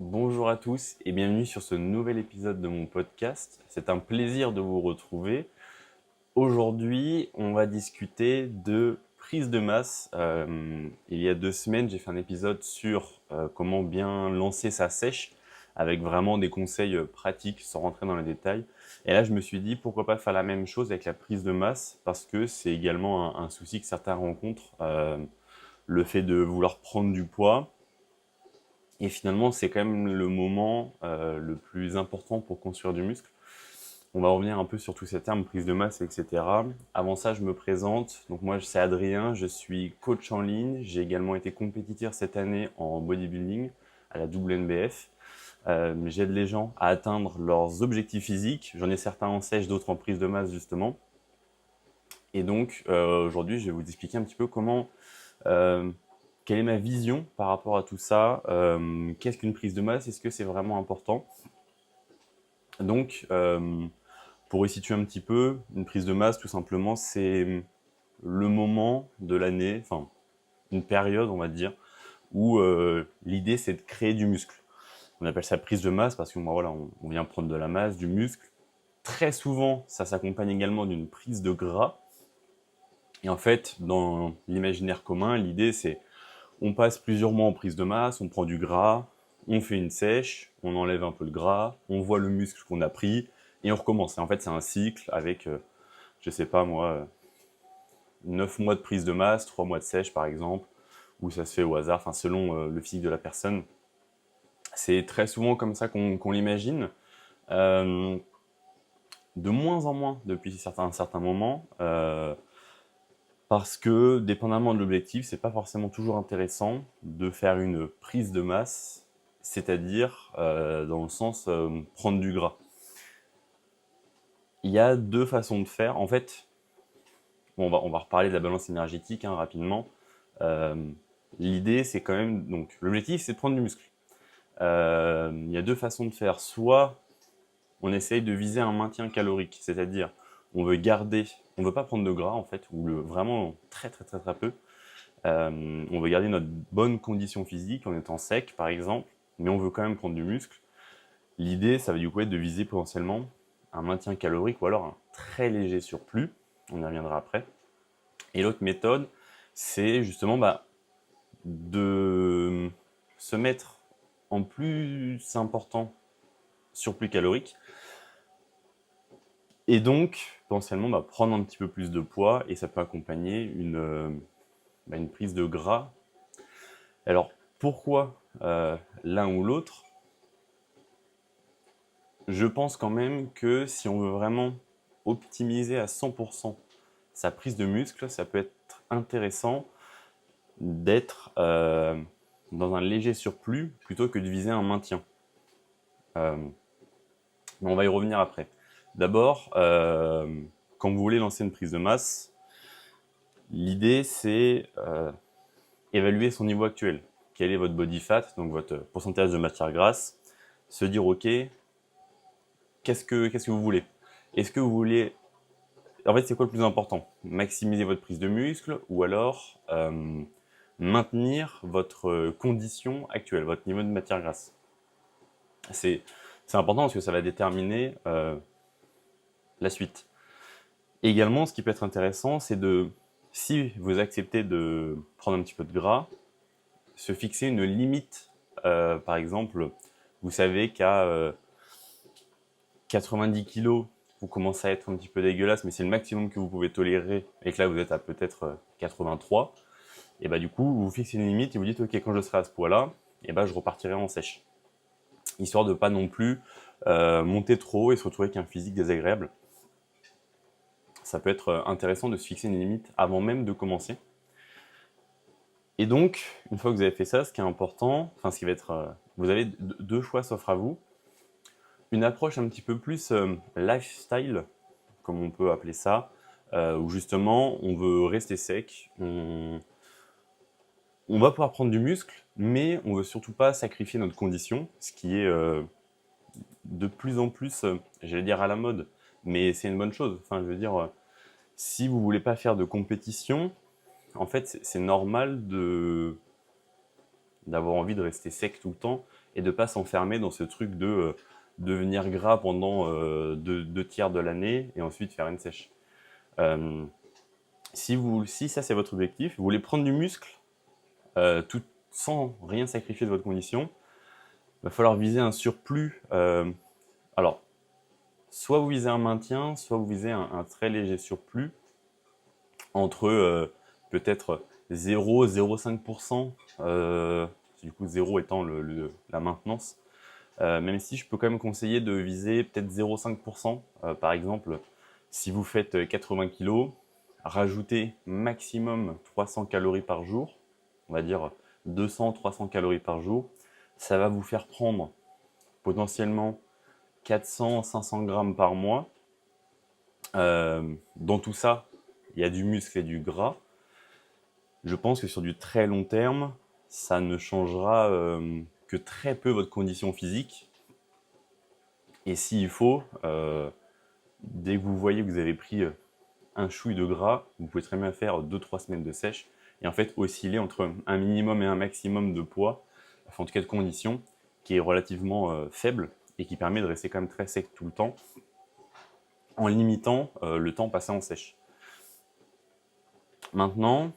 Bonjour à tous et bienvenue sur ce nouvel épisode de mon podcast. C'est un plaisir de vous retrouver. Aujourd'hui, on va discuter de prise de masse. Il y a 2 semaines, j'ai fait un épisode sur comment bien lancer sa sèche avec vraiment des conseils pratiques sans rentrer dans les détails. Et là, je me suis dit pourquoi pas faire la même chose avec la prise de masse parce que c'est également un souci que certains rencontrent, le fait de vouloir prendre du poids. Et finalement, c'est quand même le moment le plus important pour construire du muscle. On va revenir un peu sur tous ces termes, prise de masse, etc. Avant ça, je me présente. Donc moi, c'est Adrien, je suis coach en ligne. J'ai également été compétiteur cette année en bodybuilding à la WNBF. J'aide les gens à atteindre leurs objectifs physiques. J'en ai certains en sèche, d'autres en prise de masse justement. Et donc aujourd'hui, je vais vous expliquer un petit peu comment euh, quelle est ma vision par rapport à tout ça. Qu'est-ce qu'une prise de masse? Est-ce que c'est vraiment important? Donc, pour resituer un petit peu, une prise de masse, tout simplement, c'est le moment de l'année, enfin, une période, on va dire, où l'idée, c'est de créer du muscle. On appelle ça prise de masse parce que bon, voilà, on vient prendre de la masse, du muscle. Très souvent, ça s'accompagne également d'une prise de gras. Et en fait, dans l'imaginaire commun, l'idée, c'est on passe plusieurs mois en prise de masse, on prend du gras, on fait une sèche, on enlève un peu de gras, on voit le muscle qu'on a pris et on recommence. Et en fait, c'est un cycle avec, je sais pas moi, 9 mois de prise de masse, 3 mois de sèche par exemple, où ça se fait au hasard, enfin selon le physique de la personne. C'est très souvent comme ça qu'on l'imagine. Euh, de moins en moins depuis un certain moment, parce que dépendamment de l'objectif, c'est pas forcément toujours intéressant de faire une prise de masse, c'est-à-dire dans le sens prendre du gras. Il y a deux façons de faire. En fait, bon, on va reparler de la balance énergétique hein, rapidement. Euh, L'idée, c'est quand même donc l'objectif, c'est de prendre du muscle. Il y a deux façons de faire. Soit on essaye de viser un maintien calorique, c'est-à-dire on veut garder, on veut pas prendre de gras en fait, ou vraiment très très très très peu. On veut garder notre bonne condition physique en étant sec, par exemple, mais on veut quand même prendre du muscle. L'idée, ça va du coup être de viser potentiellement un maintien calorique ou alors un très léger surplus. On y reviendra après. Et l'autre méthode, c'est justement de se mettre en plus important surplus calorique et donc potentiellement prendre un petit peu plus de poids et ça peut accompagner une prise de gras. Alors pourquoi l'un ou l'autre? Je pense quand même que si on veut vraiment optimiser à 100% sa prise de muscle, ça peut être intéressant d'être dans un léger surplus plutôt que de viser un maintien. Euh, mais on va y revenir après. D'abord, quand vous voulez lancer une prise de masse, l'idée c'est évaluer son niveau actuel. Quel est votre body fat, donc votre pourcentage de matière grasse. Se dire ok, qu'est-ce que vous voulez? Est-ce que vous voulez en fait, c'est quoi le plus important? Maximiser votre prise de muscle ou alors maintenir votre condition actuelle, votre niveau de matière grasse. C'est, c'est important parce que ça va déterminer la suite. Également, ce qui peut être intéressant, c'est si vous acceptez de prendre un petit peu de gras, se fixer une limite. Par exemple, vous savez qu'à 90 kilos, vous commencez à être un petit peu dégueulasse, mais c'est le maximum que vous pouvez tolérer, et que là vous êtes à peut-être 83, et du coup vous fixez une limite et vous dites ok, quand je serai à ce poids-là, et je repartirai en sèche. Histoire de pas non plus monter trop haut et se retrouver avec un physique désagréable. Ça peut être intéressant de se fixer une limite avant même de commencer. Et donc, une fois que vous avez fait ça, ce qui est important, enfin ce qui va être, vous avez deux choix s'offrent à vous. Une approche un petit peu plus lifestyle, comme on peut appeler ça, où justement on veut rester sec, on va pouvoir prendre du muscle, mais on veut surtout pas sacrifier notre condition, ce qui est de plus en plus, j'allais dire à la mode, mais c'est une bonne chose. Enfin, je veux dire, si vous voulez pas faire de compétition, en fait, c'est normal d'avoir envie de rester sec tout le temps et de ne pas s'enfermer dans ce truc de devenir gras pendant 2 tiers de l'année et ensuite faire une sèche. Euh, si ça c'est votre objectif, vous voulez prendre du muscle tout sans rien sacrifier de votre condition, il va falloir viser un surplus. Alors, soit vous visez un maintien, soit vous visez un très léger surplus entre peut-être 0, 0,5%, du coup 0 étant la maintenance. Même si je peux quand même conseiller de viser peut-être 0,5%. Par exemple, si vous faites 80 kg, rajoutez maximum 300 calories par jour, on va dire 200-300 calories par jour. Ça va vous faire prendre potentiellement 400-500 grammes par mois. Dans tout ça, il y a du muscle et du gras. Je pense que sur du très long terme, ça ne changera que très peu votre condition physique. Et s'il faut, dès que vous voyez que vous avez pris un chouille de gras, vous pouvez très bien faire 2-3 semaines de sèche et en fait osciller entre un minimum et un maximum de poids, enfin en tout cas de condition, qui est relativement faible et qui permet de rester quand même très sec tout le temps, en limitant le temps passé en sèche. Maintenant,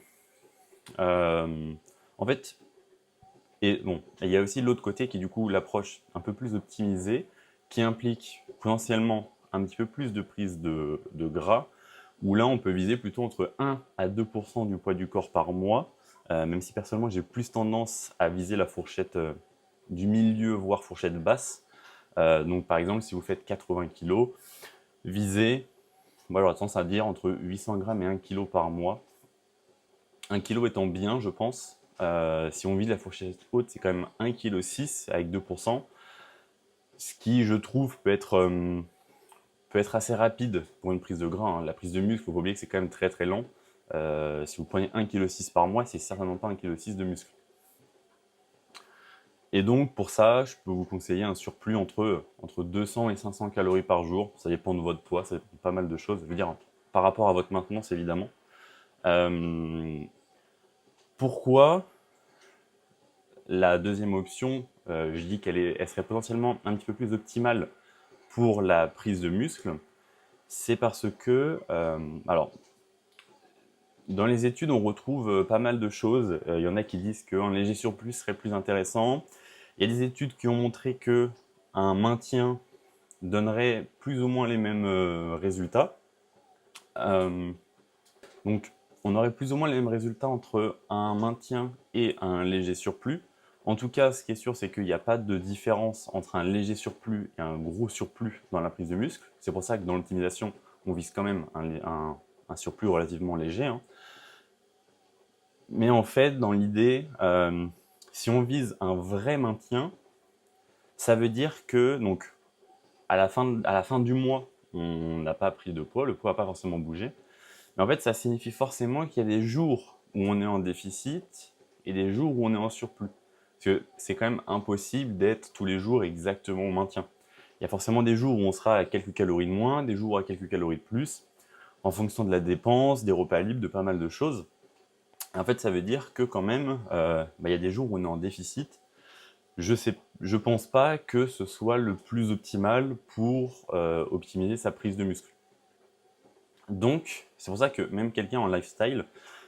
en fait, et bon, il y a aussi l'autre côté qui est du coup l'approche un peu plus optimisée, qui implique potentiellement un petit peu plus de prise de gras, où là on peut viser plutôt entre 1 à 2% du poids du corps par mois, même si personnellement j'ai plus tendance à viser la fourchette du milieu, voire fourchette basse. Donc par exemple, si vous faites 80 kg, visez, moi j'aurais tendance à dire entre 800 grammes et 1 kg par mois. 1 kg étant bien, je pense. Si on vise la fourchette haute, c'est quand même 1,6 kg avec 2%. Ce qui, je trouve, peut être assez rapide pour une prise de gras. Hein. La prise de muscle, il faut pas oublier que c'est quand même très très lent. Si vous prenez 1,6 kg par mois, c'est certainement pas 1,6 kg de muscle. Et donc pour ça, je peux vous conseiller un surplus entre 200 et 500 calories par jour. Ça dépend de votre poids, ça dépend de pas mal de choses. Je veux dire, par rapport à votre maintenance, évidemment. Pourquoi la deuxième option, je dis elle serait potentiellement un petit peu plus optimale pour la prise de muscle, c'est parce que, alors, dans les études, on retrouve pas mal de choses. Il y en a qui disent qu'un léger surplus serait plus intéressant. Il y a des études qui ont montré que un maintien donnerait plus ou moins les mêmes résultats. Donc, on aurait plus ou moins les mêmes résultats entre un maintien et un léger surplus. En tout cas, ce qui est sûr, c'est qu'il n'y a pas de différence entre un léger surplus et un gros surplus dans la prise de muscle. C'est pour ça que dans l'optimisation, on vise quand même un surplus relativement léger. Hein. Mais en fait, dans l'idée, si on vise un vrai maintien, ça veut dire que donc, à la fin du mois, on n'a pas pris de poids, le poids n'a pas forcément bougé. Mais en fait, ça signifie forcément qu'il y a des jours où on est en déficit et des jours où on est en surplus. Parce que c'est quand même impossible d'être tous les jours exactement au maintien. Il y a forcément des jours où on sera à quelques calories de moins, des jours à quelques calories de plus, en fonction de la dépense, des repas libres, de pas mal de choses. Et en fait, ça veut dire que quand même, il y a des jours où on est en déficit. Je pense pas que ce soit le plus optimal pour optimiser sa prise de muscle. Donc, c'est pour ça que même quelqu'un en lifestyle,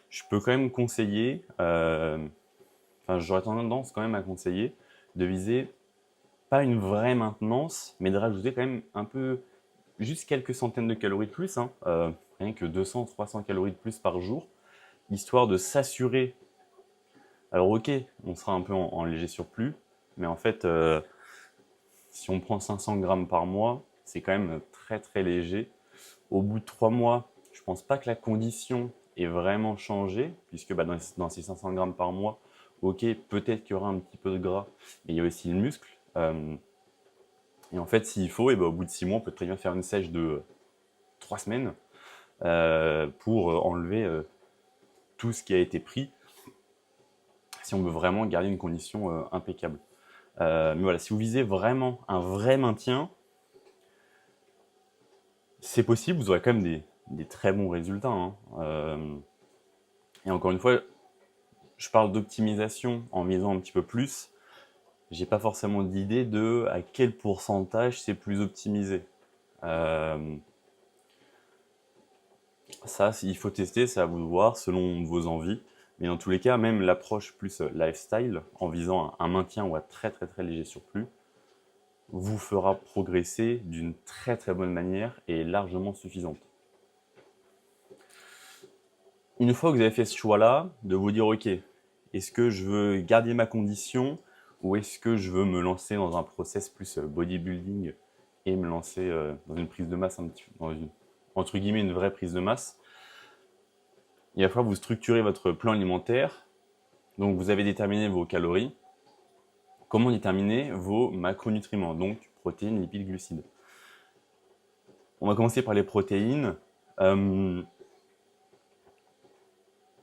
je peux quand même conseiller, j'aurais tendance quand même à conseiller de viser pas une vraie maintenance, mais de rajouter quand même un peu, juste quelques centaines de calories de plus, hein, rien que 200-300 calories de plus par jour, histoire de s'assurer. Alors ok, on sera un peu en léger surplus, mais en fait, si on prend 500 grammes par mois, c'est quand même très très léger. Au bout de 3 mois, je pense pas que la condition ait vraiment changé, puisque dans ces 500 grammes par mois, ok, peut-être qu'il y aura un petit peu de gras, mais il y a aussi le muscle. Et en fait, s'il faut, au bout de 6 mois, on peut très bien faire une sèche de 3 semaines pour enlever tout ce qui a été pris, si on veut vraiment garder une condition impeccable. Mais voilà, si vous visez vraiment un vrai maintien, c'est possible, vous aurez quand même des très bons résultats. Hein. Et encore une fois, je parle d'optimisation en misant un petit peu plus. j'ai pas forcément d'idée de à quel pourcentage c'est plus optimisé. Euh, Ça, il faut tester, c'est à vous de voir selon vos envies. Mais dans tous les cas, même l'approche plus lifestyle, en visant un maintien ou un très très très léger surplus, vous fera progresser d'une très très bonne manière et largement suffisante. Une fois que vous avez fait ce choix-là, de vous dire ok, est-ce que je veux garder ma condition ou est-ce que je veux me lancer dans un process plus bodybuilding et me lancer dans une prise de masse, dans une, entre guillemets une vraie prise de masse. Il va falloir vous structurer votre plan alimentaire. Donc vous avez déterminé vos calories. Comment déterminer vos macronutriments, donc protéines, lipides, glucides. On va commencer par les protéines. Euh,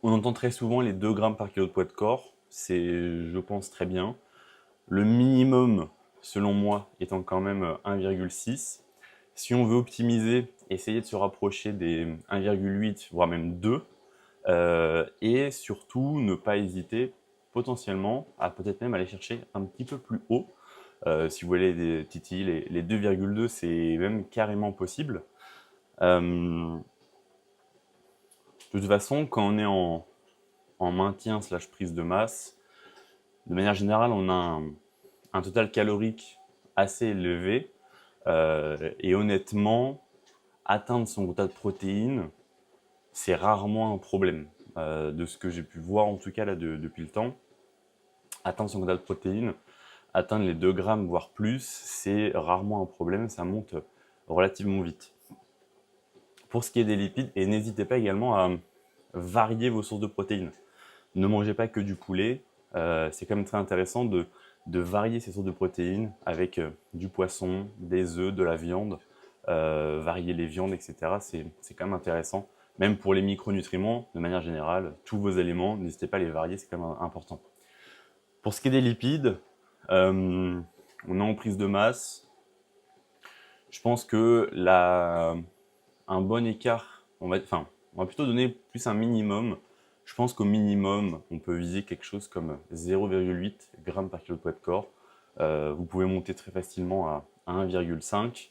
on entend très souvent les 2 grammes par kilo de poids de corps. C'est, je pense, très bien. Le minimum, selon moi, étant quand même 1,6. Si on veut optimiser, essayer de se rapprocher des 1,8, voire même 2. Et surtout, ne pas hésiter potentiellement à peut-être même aller chercher un petit peu plus haut. Si vous voulez titiller les 2,2, c'est même carrément possible. De toute façon, quand on est en maintien slash prise de masse, de manière générale, on a un total calorique assez élevé. Et honnêtement, atteindre son quota de protéines, c'est rarement un problème. De ce que j'ai pu voir en tout cas là depuis le temps, atteindre son quota de protéines, atteindre les 2 grammes voire plus, c'est rarement un problème, ça monte relativement vite. Pour ce qui est des lipides, et n'hésitez pas également à varier vos sources de protéines. Ne mangez pas que du poulet, c'est quand même très intéressant de varier ces sources de protéines avec du poisson, des œufs, de la viande, varier les viandes, etc. C'est quand même intéressant. Même pour les micronutriments, de manière générale, tous vos aliments, n'hésitez pas à les varier, c'est quand même important. Pour ce qui est des lipides, on est en prise de masse. Je pense que un bon écart, on va plutôt donner plus un minimum. Je pense qu'au minimum, on peut viser quelque chose comme 0,8 g par kilo de poids de corps. Vous pouvez monter très facilement à 1,5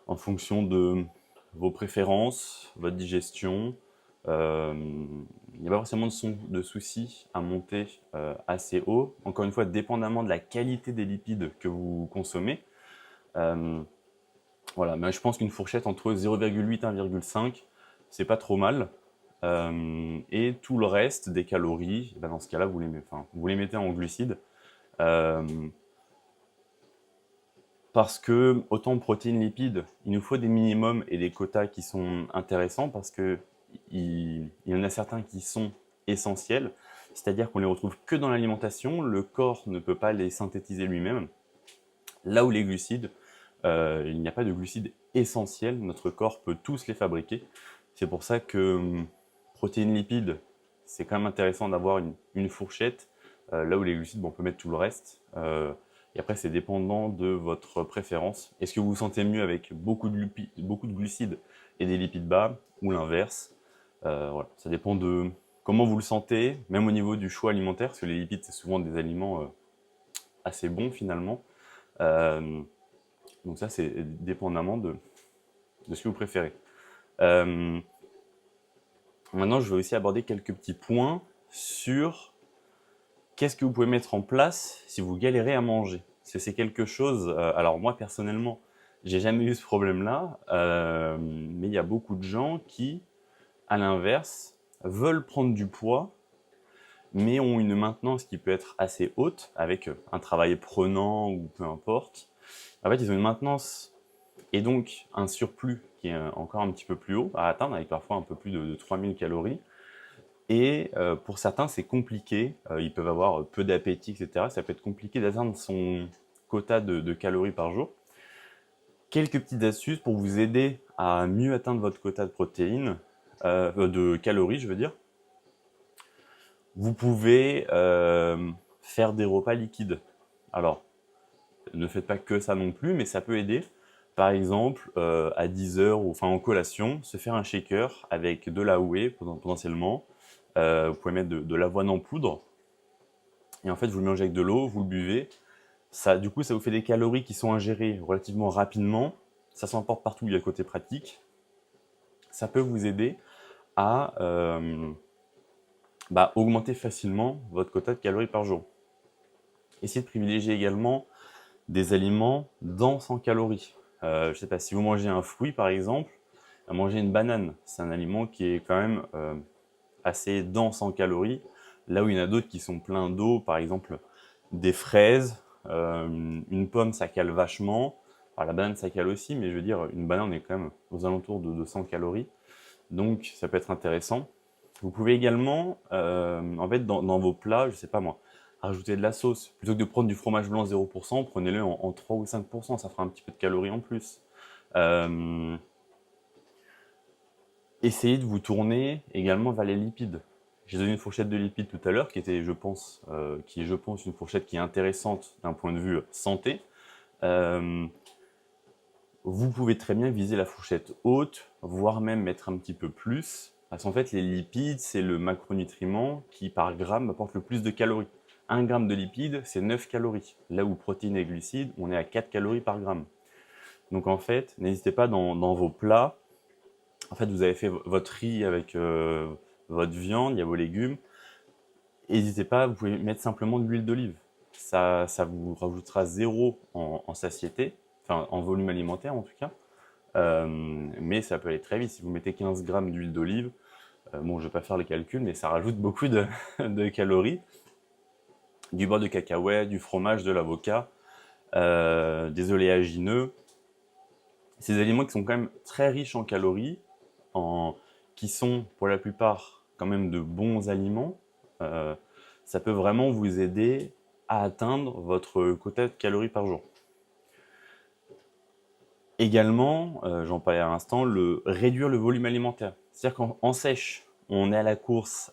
en fonction de vos préférences, votre digestion. Il n'y a pas forcément de souci à monter assez haut. Encore une fois, dépendamment de la qualité des lipides que vous consommez. Voilà, mais je pense qu'une fourchette entre 0,8 et 1,5, c'est pas trop mal. Et tout le reste des calories, ben dans ce cas-là, vous les mettez en glucides. Euh, Parce que, autant protéines, lipides, il nous faut des minimums et des quotas qui sont intéressants parce que il y en a certains qui sont essentiels, c'est-à-dire qu'on les retrouve que dans l'alimentation, le corps ne peut pas les synthétiser lui-même. Là où les glucides, il n'y a pas de glucides essentiels, notre corps peut tous les fabriquer. C'est pour ça que protéines, lipides, c'est quand même intéressant d'avoir une fourchette, là où les glucides, bon, on peut mettre tout le reste. Et après, c'est dépendant de votre préférence. Est-ce que vous vous sentez mieux avec beaucoup de glucides et des lipides bas, ou l'inverse? Voilà. Ça dépend de comment vous le sentez, même au niveau du choix alimentaire, parce que les lipides, c'est souvent des aliments assez bons finalement. Donc ça, c'est dépendamment de ce que vous préférez. Maintenant, je vais aussi aborder quelques petits points sur qu'est-ce que vous pouvez mettre en place si vous galérez à manger. C'est quelque chose, alors moi personnellement, j'ai jamais eu ce problème-là, mais il y a beaucoup de gens qui, à l'inverse, veulent prendre du poids, mais ont une maintenance qui peut être assez haute, avec un travail prenant ou peu importe. En fait, ils ont une maintenance et donc un surplus qui est encore un petit peu plus haut à atteindre, avec parfois un peu plus de 3000 calories. Et pour certains, c'est compliqué. Ils peuvent avoir peu d'appétit, etc. Ça peut être compliqué d'atteindre son quota de calories par jour. Quelques petites astuces pour vous aider à mieux atteindre votre quota de protéines, de calories, je veux dire. Vous pouvez faire des repas liquides. Alors, ne faites pas que ça non plus, mais ça peut aider. Par exemple, à 10 heures, ou enfin en collation, se faire un shaker avec de la whey potentiellement. Vous pouvez mettre de l'avoine en poudre. Et en fait, vous le mélangez avec de l'eau, vous le buvez. Du coup, ça vous fait des calories qui sont ingérées relativement rapidement. Ça s'emporte partout, il y a le côté pratique. Ça peut vous aider à augmenter facilement votre quota de calories par jour. Essayez de privilégier également des aliments denses en calories. Je ne sais pas, si vous mangez un fruit par exemple, manger une banane, c'est un aliment qui est quand même assez dense en calories, là où il y en a d'autres qui sont pleins d'eau, par exemple des fraises, une pomme ça cale vachement, alors, la banane ça cale aussi, mais je veux dire, une banane on est quand même aux alentours de 200 calories, donc ça peut être intéressant. Vous pouvez également, en fait, dans vos plats, je sais pas moi, rajouter de la sauce. Plutôt que de prendre du fromage blanc 0%, prenez-le en 3 ou 5%, ça fera un petit peu de calories en plus. Euh, Essayez de vous tourner également vers les lipides. J'ai donné une fourchette de lipides tout à l'heure, qui était, je pense, une fourchette qui est intéressante d'un point de vue santé. Euh, Vous pouvez très bien viser la fourchette haute, voire même mettre un petit peu plus, parce qu'en fait, les lipides, c'est le macronutriment qui, par gramme, apporte le plus de calories. 1 gramme de lipides, c'est 9 calories. Là où protéines et glucides, on est à 4 calories par gramme. Donc en fait, n'hésitez pas dans vos plats. En fait, vous avez fait votre riz avec votre viande, il y a vos légumes. N'hésitez pas, vous pouvez mettre simplement de l'huile d'olive. Ça vous rajoutera zéro en satiété, enfin en volume alimentaire en tout cas. Mais ça peut aller très vite. Si vous mettez 15 grammes d'huile d'olive, bon, je ne vais pas faire les calculs, mais ça rajoute beaucoup de calories. Du beurre de cacahuète, du fromage, de l'avocat, des oléagineux. Ces aliments qui sont quand même très riches en calories, qui sont pour la plupart quand même de bons aliments, euh, ça peut vraiment vous aider à atteindre votre quota de calories par jour. Également, j'en parlais à l'instant, réduire le volume alimentaire. C'est-à-dire qu'en sèche, on est à la course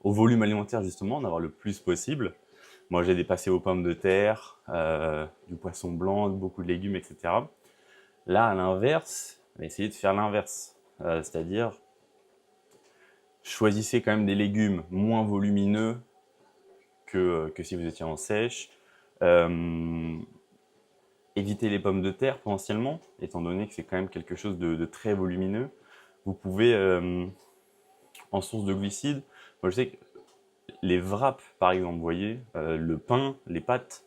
au volume alimentaire justement, d'avoir le plus possible. Moi, j'ai dépassé aux pommes de terre, du poisson blanc, beaucoup de légumes, etc. Là, à l'inverse, essayez de faire l'inverse. C'est-à-dire, choisissez quand même des légumes moins volumineux que si vous étiez en sèche. Euh, Évitez les pommes de terre potentiellement, étant donné que c'est quand même quelque chose de très volumineux. Vous pouvez, en source de glucides, moi je sais que les wraps par exemple, vous voyez, le pain, les pâtes,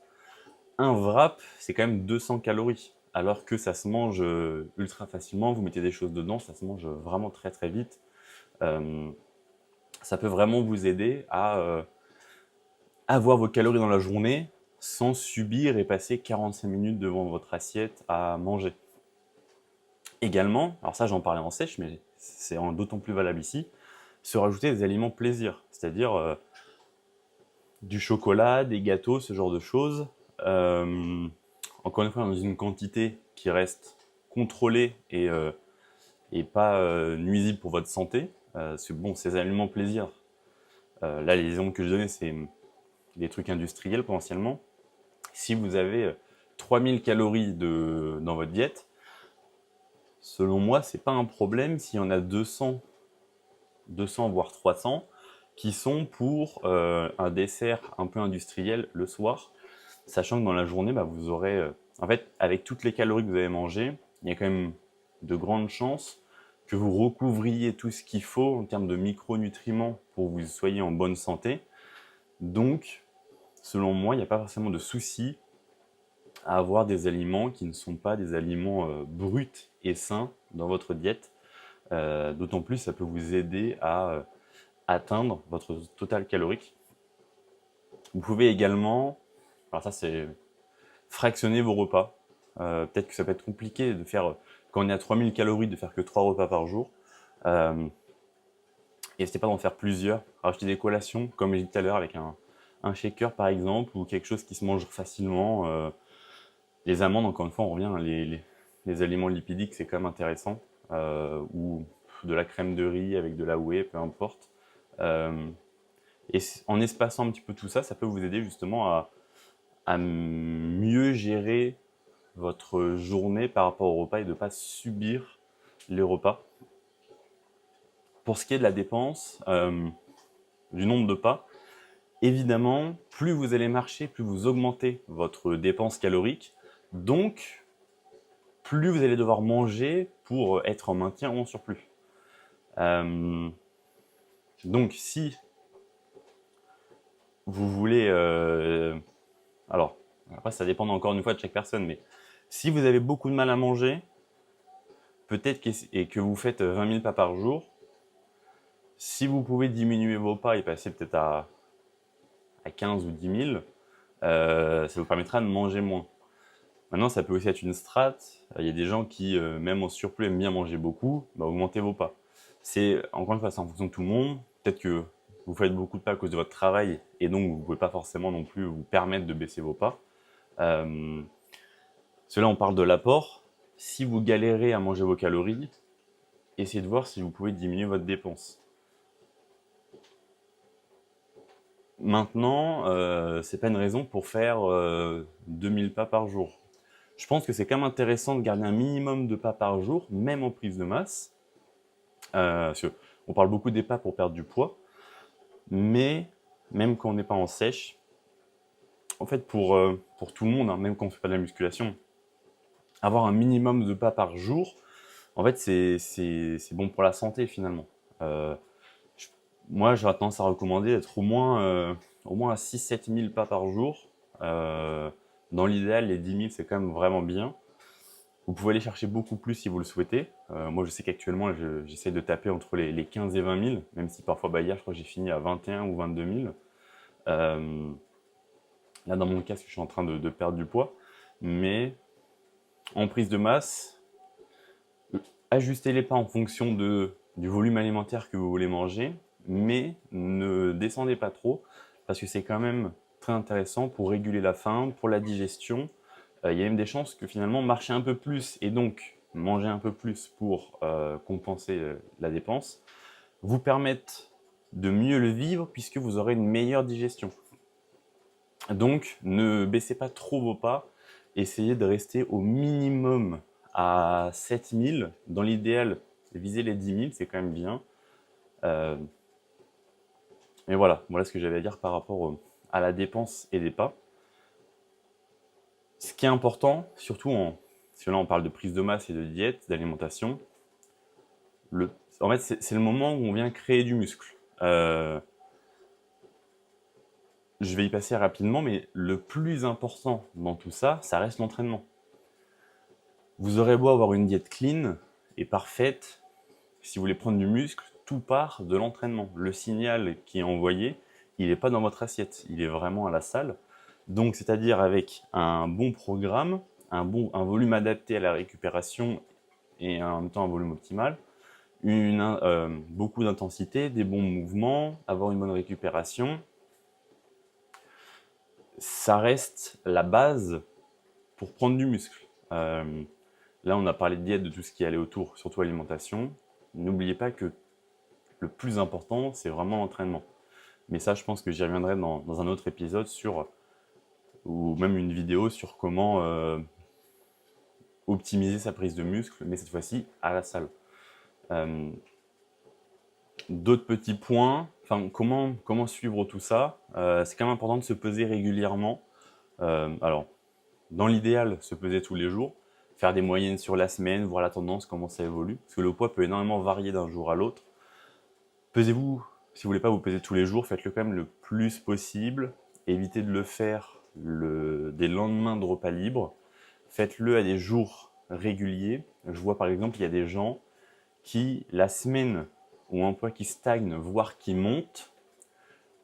un wrap c'est quand même 200 calories, alors que ça se mange ultra facilement, vous mettez des choses dedans, ça se mange vraiment très très vite. Euh, Ça peut vraiment vous aider à avoir vos calories dans la journée sans subir et passer 45 minutes devant votre assiette à manger. Également, alors ça j'en parlais en sèche, mais c'est d'autant plus valable ici, se rajouter des aliments plaisir, c'est-à-dire du chocolat, des gâteaux, ce genre de choses. Euh, Encore une fois, dans une quantité qui reste contrôlée et pas nuisible pour votre santé. Bon, ces aliments plaisir, là les exemples que je donnais, c'est des trucs industriels potentiellement. Si vous avez 3000 calories dans votre diète, selon moi, c'est pas un problème s'il y en a 200 voire 300 qui sont pour un dessert un peu industriel le soir, sachant que dans la journée, vous aurez, en fait, avec toutes les calories que vous avez mangées, il y a quand même de grandes chances que vous recouvriez tout ce qu'il faut en termes de micronutriments pour que vous soyez en bonne santé. Donc, selon moi, il n'y a pas forcément de souci à avoir des aliments qui ne sont pas des aliments bruts et sains dans votre diète. D'autant plus, ça peut vous aider à atteindre votre total calorique. Vous pouvez également, alors ça c'est fractionner vos repas. Peut-être que ça peut être compliqué de faire, quand on est à 3000 calories, de faire que 3 repas par jour. N'hésitez pas d'en faire plusieurs. Rajouter des collations, comme j'ai dit tout à l'heure, avec un shaker par exemple, ou quelque chose qui se mange facilement. Les amandes, encore une fois, on revient, hein, les aliments lipidiques, c'est quand même intéressant. Ou de la crème de riz avec de la whey, peu importe. Et en espaçant un petit peu tout ça, ça peut vous aider justement à mieux gérer votre journée par rapport au repas et de ne pas subir les repas. Pour ce qui est de la dépense, du nombre de pas, Évidemment, plus vous allez marcher, plus vous augmentez votre dépense calorique, donc plus vous allez devoir manger pour être en maintien ou en surplus. Donc si vous voulez... alors, après ça dépend encore une fois de chaque personne, mais si vous avez beaucoup de mal à manger, peut-être que vous faites 20 000 pas par jour, si vous pouvez diminuer vos pas et passer peut-être à 15 ou 10 000, ça vous permettra de manger moins. Maintenant, ça peut aussi être une strat. Il y a des gens qui, même en surplus, aiment bien manger beaucoup, augmentez vos pas. C'est, encore une fois, c'est en fonction de tout le monde. Peut-être que vous faites beaucoup de pas à cause de votre travail et donc vous ne pouvez pas forcément non plus vous permettre de baisser vos pas. Cela, on parle de l'apport. Si vous galérez à manger vos calories, essayez de voir si vous pouvez diminuer votre dépense. Maintenant, c'est pas une raison pour faire 2000 pas par jour. Je pense que c'est quand même intéressant de garder un minimum de pas par jour, même en prise de masse. On parle beaucoup des pas pour perdre du poids, mais même quand on n'est pas en sèche, en fait pour tout le monde, hein, même quand on ne fait pas de la musculation, avoir un minimum de pas par jour, en fait c'est bon pour la santé finalement. Moi j'aurais tendance à recommander d'être au moins à 6-7 000 pas par jour. Dans l'idéal, les 10 000 c'est quand même vraiment bien. Vous pouvez aller chercher beaucoup plus si vous le souhaitez. Moi, je sais qu'actuellement, j'essaie de taper entre les 15 et 20 000, même si parfois, hier, je crois que j'ai fini à 21 ou 22 000. Là, dans mon cas, je suis en train de perdre du poids. Mais en prise de masse, ajustez les pas en fonction du volume alimentaire que vous voulez manger, mais ne descendez pas trop, parce que c'est quand même très intéressant pour réguler la faim, pour la digestion. Il y a même des chances que finalement marcher un peu plus et donc manger un peu plus pour compenser la dépense vous permette de mieux le vivre puisque vous aurez une meilleure digestion. Donc ne baissez pas trop vos pas, essayez de rester au minimum à 7000. Dans l'idéal, viser les 10 000, c'est quand même bien. Et voilà ce que j'avais à dire par rapport à la dépense et des pas. Ce qui est important, surtout si là on parle de prise de masse et de diète, d'alimentation, en fait c'est le moment où on vient créer du muscle. Je vais y passer rapidement, mais le plus important dans tout ça, ça reste l'entraînement. Vous aurez beau avoir une diète clean et parfaite, si vous voulez prendre du muscle, tout part de l'entraînement. Le signal qui est envoyé, il n'est pas dans votre assiette, il est vraiment à la salle. Donc, c'est-à-dire avec un bon programme, un volume adapté à la récupération et en même temps un volume optimal, beaucoup d'intensité, des bons mouvements, avoir une bonne récupération. Ça reste la base pour prendre du muscle. Là, on a parlé de diète, de tout ce qui allait autour, surtout alimentation. N'oubliez pas que le plus important, c'est vraiment l'entraînement. Mais ça, je pense que j'y reviendrai dans un autre épisode ou même une vidéo sur comment optimiser sa prise de muscle, mais cette fois-ci à la salle. D'autres petits points, comment suivre tout ça, c'est quand même important de se peser régulièrement. Alors, dans l'idéal, se peser tous les jours, faire des moyennes sur la semaine, voir la tendance, comment ça évolue, parce que le poids peut énormément varier d'un jour à l'autre. Pesez-vous, si vous voulez pas vous peser tous les jours, faites-le quand même le plus possible. Évitez de le faire des lendemains de repas libres. Faites-le à des jours réguliers. Je vois par exemple, il y a des gens qui, la semaine, ont un poids qui stagne, voire qui monte,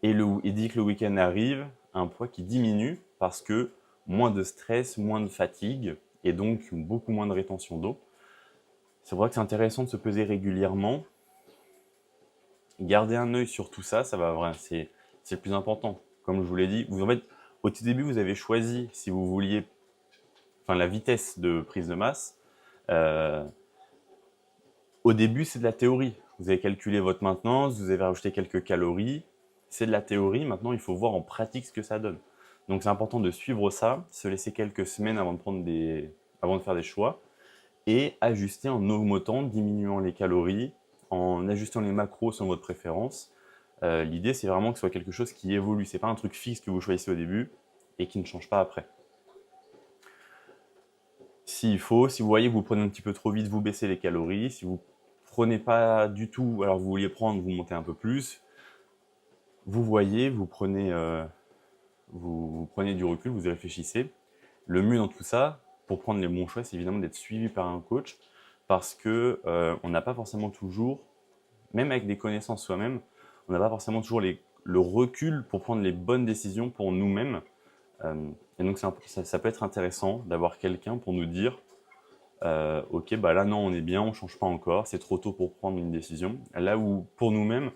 et dit que le week-end arrive, un poids qui diminue parce que moins de stress, moins de fatigue, et donc beaucoup moins de rétention d'eau. C'est vrai que c'est intéressant de se peser régulièrement. Gardez un œil sur tout ça, c'est le plus important. Comme je vous l'ai dit, en fait, au tout début, vous avez choisi si vous vouliez, la vitesse de prise de masse. Au début, c'est de la théorie. Vous avez calculé votre maintenance, vous avez rajouté quelques calories. C'est de la théorie. Maintenant, il faut voir en pratique ce que ça donne. Donc, c'est important de suivre ça, se laisser quelques semaines avant de faire des choix et ajuster en augmentant, diminuant les calories, en ajustant les macros selon votre préférence. L'idée, c'est vraiment que ce soit quelque chose qui évolue. C'est pas un truc fixe que vous choisissez au début et qui ne change pas après. S'il faut, si vous voyez que vous prenez un petit peu trop vite, vous baissez les calories. Si vous prenez pas du tout, alors vous vouliez prendre, vous montez un peu plus. Vous voyez, vous prenez du recul, vous y réfléchissez. Le mieux dans tout ça, pour prendre les bons choix, c'est évidemment d'être suivi par un coach parce que on n'a pas forcément toujours, même avec des connaissances soi-même, on n'a pas forcément toujours le recul pour prendre les bonnes décisions pour nous-mêmes. Et donc ça peut être intéressant d'avoir quelqu'un pour nous dire ok, bah là non, on est bien, on change pas encore, c'est trop tôt pour prendre une décision. Là où pour nous-mêmes,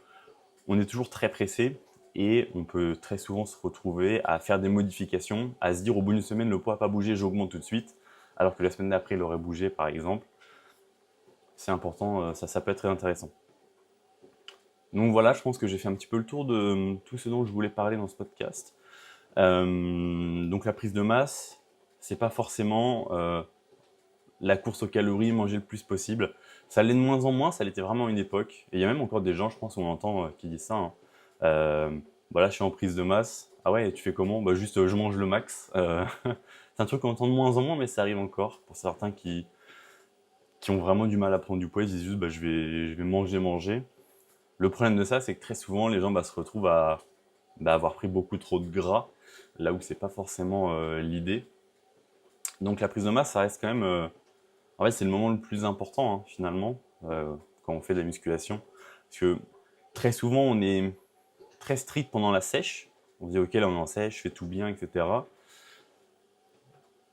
on est toujours très pressé et on peut très souvent se retrouver à faire des modifications, à se dire au bout d'une semaine, le poids n'a pas bougé, j'augmente tout de suite, alors que la semaine d'après, il aurait bougé par exemple. C'est important, ça peut être très intéressant. Donc voilà, je pense que j'ai fait un petit peu le tour de tout ce dont je voulais parler dans ce podcast. Donc la prise de masse, c'est pas forcément la course aux calories, manger le plus possible. Ça l'est de moins en moins, ça l'était vraiment à une époque. Et il y a même encore des gens, je pense, on entend qui disent ça. Hein. Voilà, je suis en prise de masse. Ah ouais, tu fais comment? Bah juste, je mange le max. C'est un truc qu'on entend de moins en moins, mais ça arrive encore pour certains qui ont vraiment du mal à prendre du poids. Ils disent juste, bah je vais manger. Le problème de ça, c'est que très souvent, les gens se retrouvent à avoir pris beaucoup trop de gras, là où c'est pas forcément l'idée. Donc la prise de masse, ça reste quand même en fait, c'est le moment le plus important, hein, finalement, quand on fait de la musculation. Parce que très souvent, on est très strict pendant la sèche. On se dit, ok, là, on est en sèche, je fais tout bien, etc.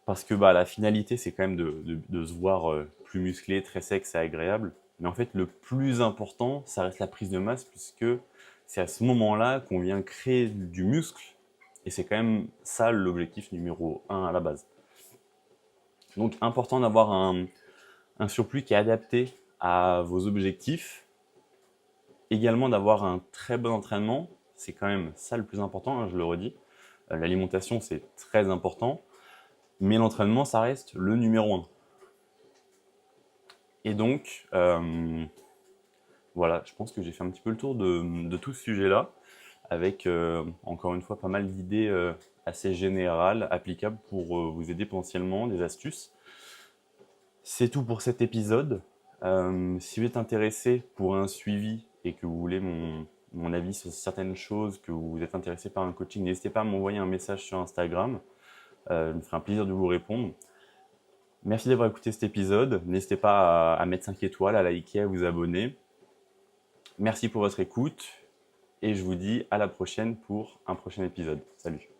Parce que la finalité, c'est quand même de se voir plus musclé, très sec, c'est agréable. Mais en fait, le plus important, ça reste la prise de masse, puisque c'est à ce moment-là qu'on vient créer du muscle. Et c'est quand même ça l'objectif numéro 1 à la base. Donc, important d'avoir un surplus qui est adapté à vos objectifs. Également d'avoir un très bon entraînement, c'est quand même ça le plus important, hein, je le redis. L'alimentation, c'est très important, mais l'entraînement, ça reste le numéro 1. Et donc, voilà, je pense que j'ai fait un petit peu le tour de tout ce sujet-là, avec encore une fois pas mal d'idées assez générales, applicables pour vous aider potentiellement, des astuces. C'est tout pour cet épisode. Si vous êtes intéressé pour un suivi et que vous voulez mon avis sur certaines choses, que vous êtes intéressé par un coaching, n'hésitez pas à m'envoyer un message sur Instagram. Je me ferai un plaisir de vous répondre. Merci d'avoir écouté cet épisode. N'hésitez pas à mettre 5 étoiles, à liker, à vous abonner. Merci pour votre écoute et je vous dis à la prochaine pour un prochain épisode. Salut!